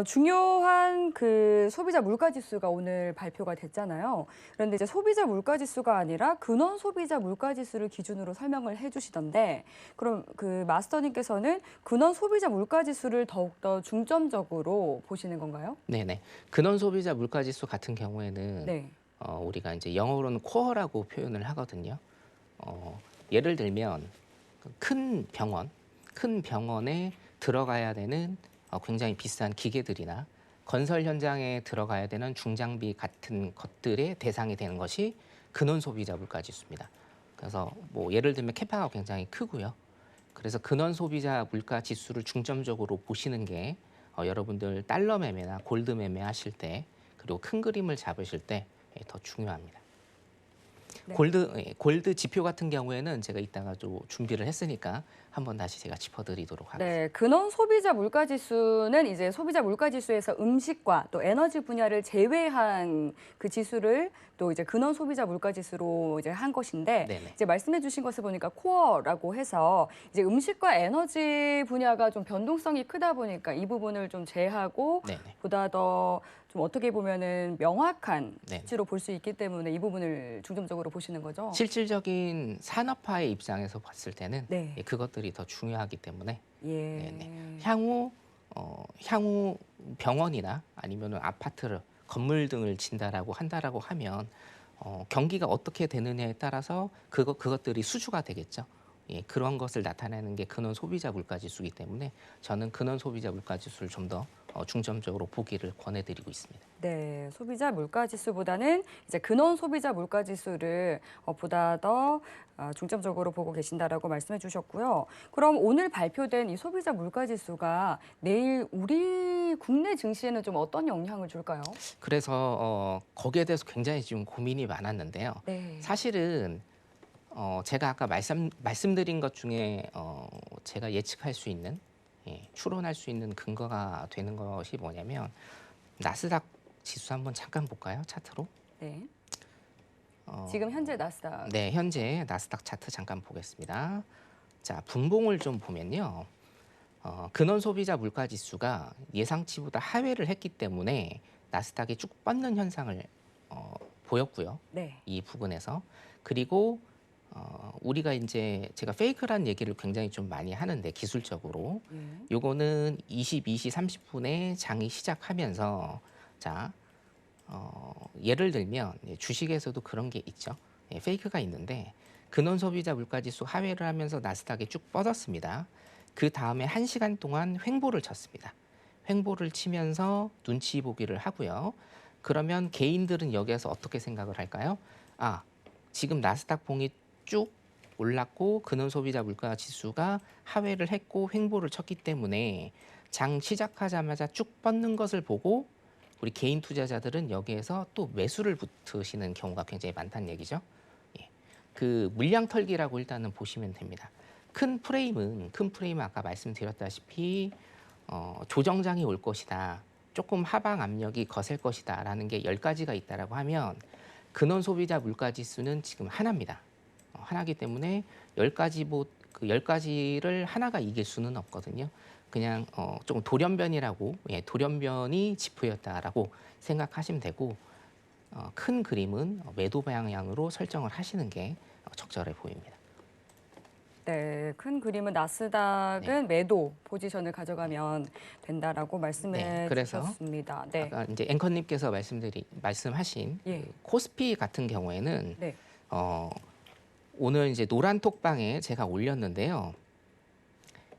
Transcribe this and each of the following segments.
중요한 그 소비자 물가 지수가 오늘 발표가 됐잖아요. 그런데 이제 소비자 물가 지수가 아니라 근원 소비자 물가 지수를 기준으로 설명을 해주시던데, 그럼 그 마스터님께서는 근원 소비자 물가 지수를 더욱더 중점적으로 보시는 건가요? 네네. 근원 소비자 물가 지수 같은 경우에는 네. 우리가 이제 영어로는 코어라고 표현을 하거든요. 예를 들면 큰 병원에 들어가야 되는 굉장히 비싼 기계들이나 건설 현장에 들어가야 되는 중장비 같은 것들의 대상이 되는 것이 근원 소비자 물가 지수입니다. 그래서 뭐 예를 들면 캐파가 굉장히 크고요. 그래서 근원 소비자 물가 지수를 중점적으로 보시는 게 여러분들 달러 매매나 골드 매매 하실 때 그리고 큰 그림을 잡으실 때 더 중요합니다. 네. 골드 지표 같은 경우에는 제가 이따가 좀 준비를 했으니까 한번 다시 제가 짚어드리도록 하겠습니다. 네, 근원 소비자 물가 지수는 이제 소비자 물가 지수에서 음식과 또 에너지 분야를 제외한 그 지수를 또 이제 근원 소비자 물가 지수로 이제 한 것인데, 네네. 이제 말씀해 주신 것을 보니까 코어라고 해서 이제 음식과 에너지 분야가 좀 변동성이 크다 보니까 이 부분을 좀 제하고 네네. 보다 더 좀 어떻게 보면은 명확한 네네. 수치로 볼 수 있기 때문에 이 부분을 중점적으로 보시는 거죠? 실질적인 산업화의 입장에서 봤을 때는 네. 그것들이 더 중요하기 때문에 네네. 예. 향후 병원이나 아니면은 아파트를 건물 등을 진다라고 한다라고 하면 경기가 어떻게 되느냐에 따라서 그것들이 수주가 되겠죠. 예, 그런 것을 나타내는 게 근원 소비자 물가 지수이기 때문에 저는 근원 소비자 물가 지수를 좀 더 중점적으로 보기를 권해드리고 있습니다. 네, 소비자 물가 지수보다는 이제 근원 소비자 물가 지수를 보다 더 중점적으로 보고 계신다라고 말씀해 주셨고요. 그럼 오늘 발표된 이 소비자 물가 지수가 내일 우리 국내 증시에는 좀 어떤 영향을 줄까요? 그래서 거기에 대해서 굉장히 지금 고민이 많았는데요. 네. 사실은 제가 아까 말씀드린 것 중에 제가 예측할 수 있는 추론할 수 있는 근거가 되는 것이 뭐냐면 나스닥 지수 한번 잠깐 볼까요? 차트로. 네. 어, 지금 현재 나스닥. 네, 현재 나스닥 차트 잠깐 보겠습니다. 자, 분봉을 좀 보면요. 근원 소비자 물가 지수가 예상치보다 하회를 했기 때문에 나스닥이 쭉 뻗는 현상을 보였고요. 네. 이 부분에서. 그리고 우리가 이제 제가 페이크란 얘기를 굉장히 좀 많이 하는데 기술적으로 예. 요거는 22시 30분에 장이 시작하면서 자, 예를 들면 주식에서도 그런 게 있죠. 페이크가 있는데 근원 소비자 물가 지수 하회를 하면서 나스닥이 쭉 뻗었습니다. 그 다음에 1시간 동안 횡보를 쳤습니다. 횡보를 치면서 눈치 보기를 하고요. 그러면 개인들은 여기에서 어떻게 생각을 할까요? 아, 지금 나스닥 봉이 쭉 올랐고 근원 소비자 물가 지수가 하회를 했고 횡보를 쳤기 때문에 장 시작하자마자 쭉 뻗는 것을 보고 우리 개인 투자자들은 여기에서 또 매수를 붙으시는 경우가 굉장히 많다는 얘기죠. 예. 그 물량 털기라고 일단은 보시면 됩니다. 큰 프레임은 아까 말씀드렸다시피 조정장이 올 것이다. 조금 하방 압력이 거셀 것이다라는 게 10가지가 있다라고 하면 근원 소비자 물가 지수는 지금 하나입니다. 하나기 때문에 10가지 그 10가지를 하나가 이길 수는 없거든요. 그냥 조금 돌연변이라고 돌연변이 지표였다라고 생각하시면 되고 큰 그림은 매도 방향으로 설정을 하시는 게 적절해 보입니다. 네, 큰 그림은 네. 나스닥은 매도 포지션을 가져가면 된다라고 네. 말씀해 그래서 주셨습니다. 네. 아까 이제 앵커님께서 말씀하신 예. 그 코스피 같은 경우에는 네. 어, 오늘 이제 노란 톡방에 제가 올렸는데요.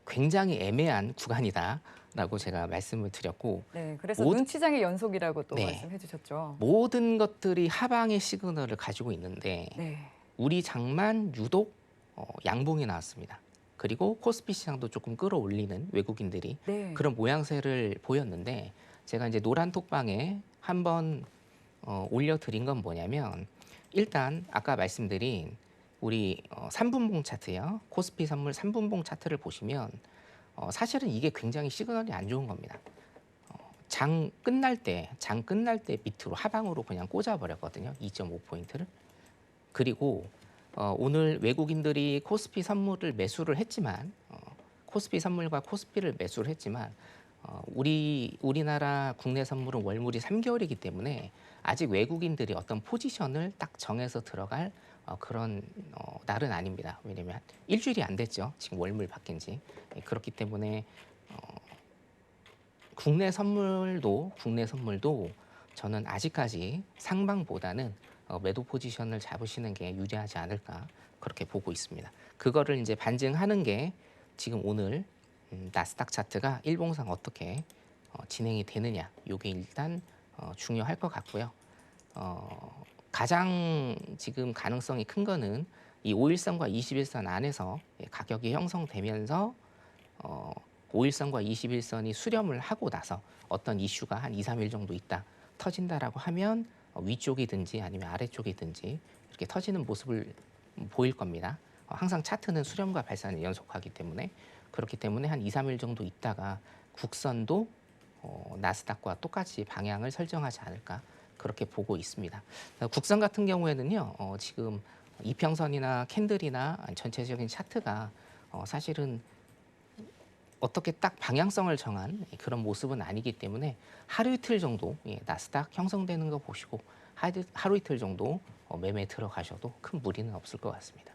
굉장히 애매한 구간이다라고 제가 말씀을 드렸고 네, 그래서 모든 눈치장의 연속이라고 또 네, 말씀해 주셨죠. 모든 것들이 하방의 시그널을 가지고 있는데 네. 우리 장만 유독 양봉이 나왔습니다. 그리고 코스피 시장도 조금 끌어올리는 외국인들이 네. 그런 모양새를 보였는데 제가 이제 노란 톡방에 한번 올려드린 건 뭐냐면 일단 아까 말씀드린 우리 3분봉 차트요. 코스피 선물 3분봉 차트를 보시면 사실은 이게 굉장히 시그널이 안 좋은 겁니다. 장 끝날 때 밑으로 하방으로 그냥 꽂아버렸거든요. 2.5포인트를. 그리고 오늘 외국인들이 코스피 선물을 매수를 했지만 코스피 선물과 코스피를 매수를 했지만 우리나라 국내 선물은 월물이 3개월이기 때문에 아직 외국인들이 어떤 포지션을 딱 정해서 들어갈 그런 날은 아닙니다. 왜냐하면 일주일이 안 됐죠. 지금 월물 바뀐 지. 그렇기 때문에 국내 선물도 저는 아직까지 상방보다는 매도 포지션을 잡으시는 게 유리하지 않을까 그렇게 보고 있습니다. 그거를 이제 반증하는 게 지금 오늘 나스닥 차트가 일봉상 어떻게 진행이 되느냐, 이게 일단 중요할 것 같고요. 가장 지금 가능성이 큰 거는 이 5일선과 21선 안에서 가격이 형성되면서 5일선과 21선이 수렴을 하고 나서 어떤 이슈가 한 2, 3일 정도 있다 터진다라고 하면 위쪽이든지 아니면 아래쪽이든지 이렇게 터지는 모습을 보일 겁니다. 항상 차트는 수렴과 발산을 연속하기 때문에 그렇기 때문에 한 2, 3일 정도 있다가 국선도 나스닥과 똑같이 방향을 설정하지 않을까 그렇게 보고 있습니다. 국선 같은 경우에는요, 지금 이평선이나 캔들이나 전체적인 차트가 사실은 어떻게 딱 방향성을 정한 그런 모습은 아니기 때문에 하루 이틀 정도 나스닥 형성되는 거 보시고 하루 이틀 정도 매매 들어가셔도 큰 무리는 없을 것 같습니다.